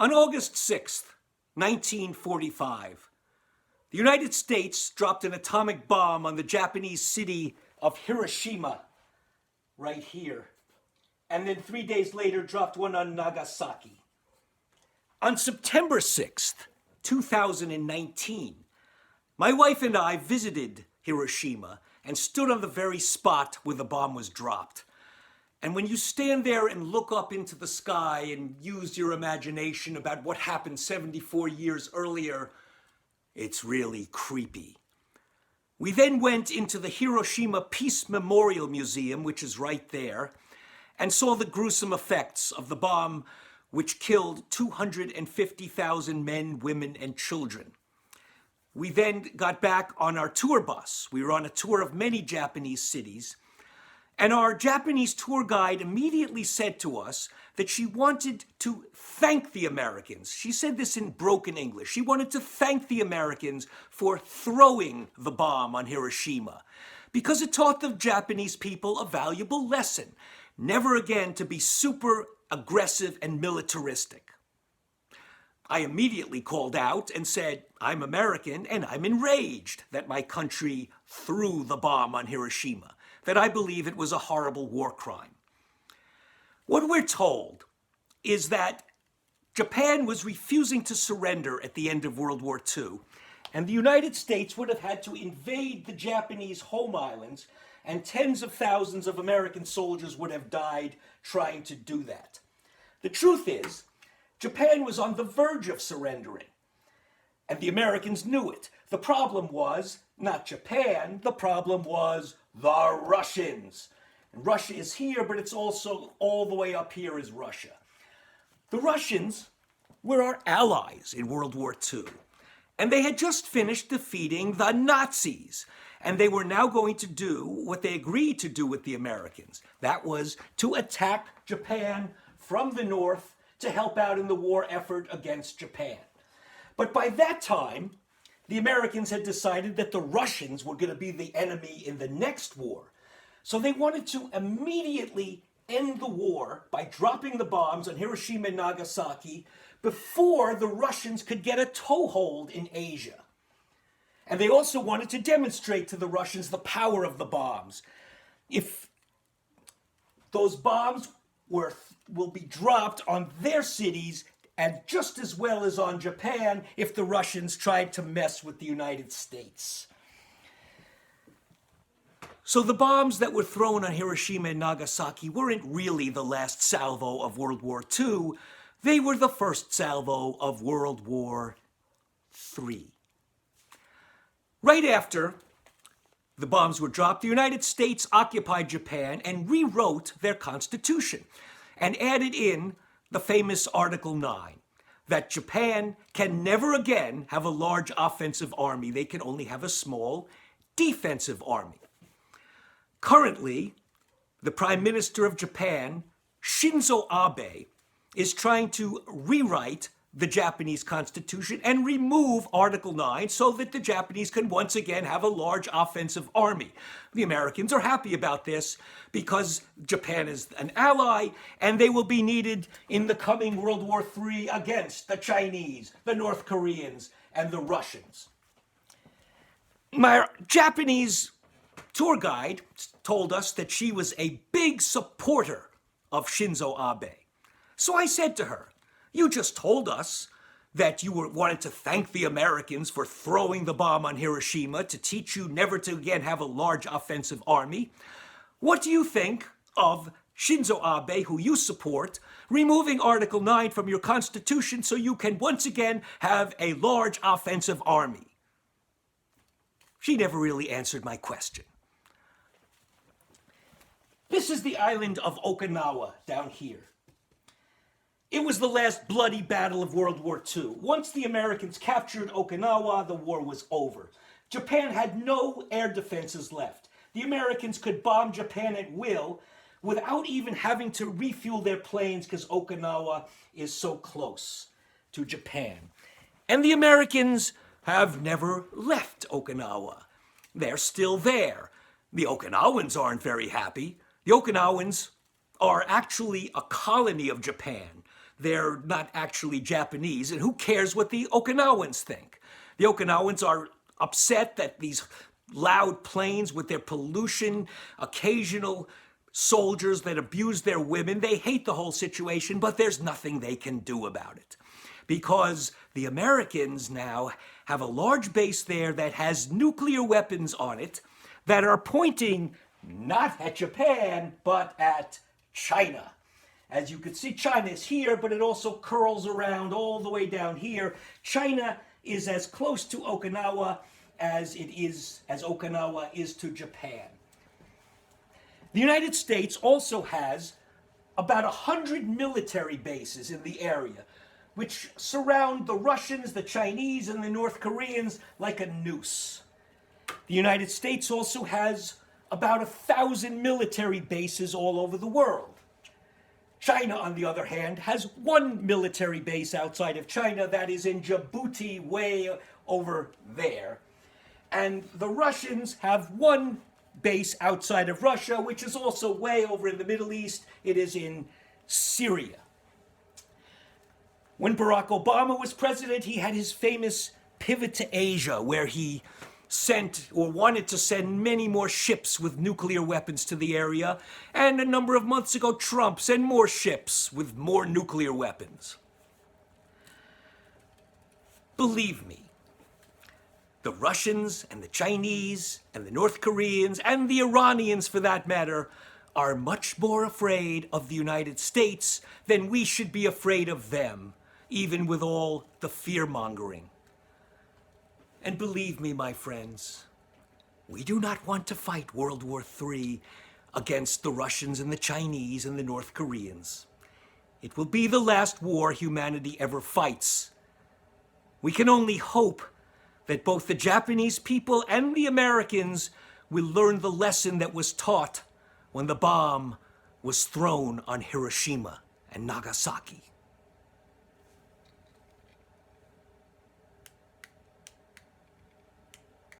On August 6th, 1945, the United States dropped an atomic bomb on the Japanese city of Hiroshima, right here, and then 3 days later dropped one on Nagasaki. On September 6th, 2019, my wife and I visited Hiroshima and stood on the very spot where the bomb was dropped. And when you stand there and look up into the sky and use your imagination about what happened 74 years earlier, it's really creepy. We then went into the Hiroshima Peace Memorial Museum, which is right there, and saw the gruesome effects of the bomb which killed 250,000 men, women, and children. We then got back on our tour bus. We were on a tour of many Japanese cities, and our Japanese tour guide immediately said to us that she wanted to thank the Americans. She said this in broken English. She wanted to thank the Americans for throwing the bomb on Hiroshima because it taught the Japanese people a valuable lesson, never again to be super aggressive and militaristic. I immediately called out and said, I'm American and I'm enraged that my country threw the bomb on Hiroshima, that I believe it was a horrible war crime. What we're told is that Japan was refusing to surrender at the end of World War II, and the United States would have had to invade the Japanese home islands, and tens of thousands of American soldiers would have died trying to do that. The truth is, Japan was on the verge of surrendering, and the Americans knew it. The problem was not Japan, the problem was the Russians. And Russia is here, but it's also all the way up here is Russia. The Russians were our allies in World War II, and they had just finished defeating the Nazis, and they were now going to do what they agreed to do with the Americans. That was to attack Japan from the north to help out in the war effort against Japan. But by that time, the Americans had decided that the Russians were going to be the enemy in the next war. So they wanted to immediately end the war by dropping the bombs on Hiroshima and Nagasaki before the Russians could get a toehold in Asia. And they also wanted to demonstrate to the Russians the power of the bombs. If those bombs will be dropped on their cities, and just as well as on Japan if the Russians tried to mess with the United States. So the bombs that were thrown on Hiroshima and Nagasaki weren't really the last salvo of World War II. They were the first salvo of World War III. Right after the bombs were dropped, the United States occupied Japan and rewrote their constitution and added in the famous Article 9, that Japan can never again have a large offensive army. They can only have a small defensive army. Currently, the Prime Minister of Japan, Shinzo Abe, is trying to rewrite the Japanese constitution and remove Article 9 so that the Japanese can once again have a large offensive army. The Americans are happy about this because Japan is an ally and they will be needed in the coming World War III against the Chinese, the North Koreans, and the Russians. My Japanese tour guide told us that she was a big supporter of Shinzo Abe. So I said to her, you just told us that you wanted to thank the Americans for throwing the bomb on Hiroshima to teach you never to again have a large offensive army. What do you think of Shinzo Abe, who you support, removing Article 9 from your constitution so you can once again have a large offensive army? She never really answered my question. This is the island of Okinawa down here. It was the last bloody battle of World War II. Once the Americans captured Okinawa, the war was over. Japan had no air defenses left. The Americans could bomb Japan at will without even having to refuel their planes because Okinawa is so close to Japan. And the Americans have never left Okinawa. They're still there. The Okinawans aren't very happy. The Okinawans are actually a colony of Japan. they're not actually Japanese, and who cares what the Okinawans think? The Okinawans are upset that these loud planes with their pollution, occasional soldiers that abuse their women, they hate the whole situation, but there's nothing they can do about it. Because the Americans now have a large base there that has nuclear weapons on it that are pointing not at Japan, but at China. As you can see, China is here, but it also curls around all the way down here. China is as close to Okinawa as Okinawa is to Japan. The United States also has about 100 military bases in the area, which surround the Russians, the Chinese, and the North Koreans like a noose. The United States also has about 1,000 military bases all over the world. China, on the other hand, has one military base outside of China, that is in Djibouti, way over there. And the Russians have one base outside of Russia, which is also way over in the Middle East. It is in Syria. When Barack Obama was president, he had his famous pivot to Asia, where he sent or wanted to send many more ships with nuclear weapons to the area. And a number of months ago, Trump sent more ships with more nuclear weapons. Believe me, the Russians and the Chinese and the North Koreans and the Iranians, for that matter, are much more afraid of the United States than we should be afraid of them, even with all the fear-mongering. And believe me, my friends, we do not want to fight World War III against the Russians and the Chinese and the North Koreans. It will be the last war humanity ever fights. We can only hope that both the Japanese people and the Americans will learn the lesson that was taught when the bomb was thrown on Hiroshima and Nagasaki.